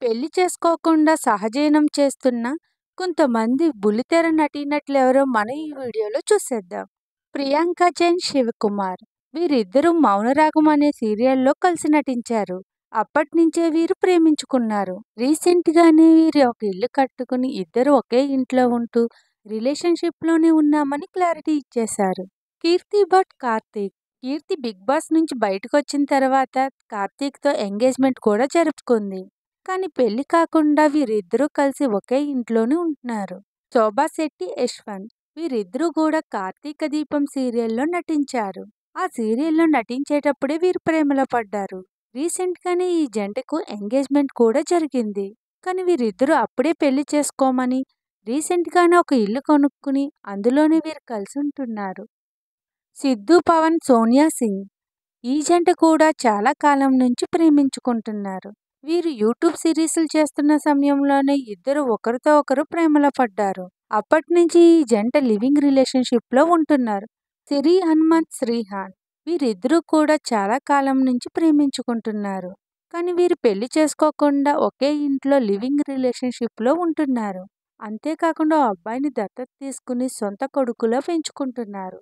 పెళ్లి చేసుకోకుండా సహజీవనం చేస్తున్న కొంతమంది బుల్లితెర నటీనటులెవరో మనం ఈ వీడియోలో చూసేద్దాం. ప్రియాంక జైన్, శివకుమార్. వీరిద్దరూ 'మౌనరాగం' అనే సీరియల్‌లో కలిసి నటించారు. అప్పట్నుంచే వీరు ప్రేమించుకున్నారు. రీసెంట్‌గానే వీరు ఒక ఇల్లు కట్టుకుని ఇద్దరూ ఒకే ఇంట్లో ఉంటూ రిలేషన్‌షిప్‌లోనే ఉన్నామని క్లారిటీ ఇచ్చేశారు. కీర్తి భట్, కార్తీక్. కీర్తి 'బిగ్ బాస్' నుంచి బయటకొచ్చిన తర్వాత కార్తీక్‌తో ఎంగేజ్‌మెంట్ కూడా జరుపుకుంది. కానీ పెళ్లి కాకుండా వీరిద్దరూ కలిసి ఒకే ఇంట్లోనే ఉంటున్నారు. శోభా శెట్టి, యశ్వంత్. వీరిద్దరూ కూడా 'కార్తీక దీపం' సీరియల్లో నటించారు. ఆ సీరియల్లో నటించేటప్పుడే వీరు ప్రేమలో పడ్డారు. రీసెంట్‌గానే ఈ జంటకు ఎంగేజ్‌మెంట్ కూడా జరిగింది. కానీ వీరిద్దరూ అప్పుడే పెళ్లి చేసుకోమని, రీసెంట్‌గానే ఒక ఇల్లు కొనుక్కుని అందులోనే వీరు కలిసి ఉంటున్నారు. సిద్ధు, పవన్, సోనియా సింగ్. ఈ జంట కూడా చాలా కాలం నుంచి ప్రేమించుకుంటున్నారు. వీరు యూట్యూబ్ సిరీస్‌లు చేస్తున్న సమయంలోనే ఇద్దరు ఒకరితో ఒకరు ప్రేమలో పడ్డారు. అప్పట్నుంచి ఈ జంట లివింగ్ రిలేషన్‌షిప్‌లో ఉంటున్నారు. సిరి హనుమంత్, శ్రీహాన్. వీరిద్దరూ కూడా చాలా కాలం నుంచి ప్రేమించుకుంటున్నారు. కానీ వీరు పెళ్లి చేసుకోకుండా ఒకే ఇంట్లో లివింగ్ రిలేషన్‌షిప్‌లో ఉంటున్నారు. అంతేకాకుండా ఓ అబ్బాయిని దత్తత తీసుకుని సొంత కొడుకులా పెంచుకుంటున్నారు.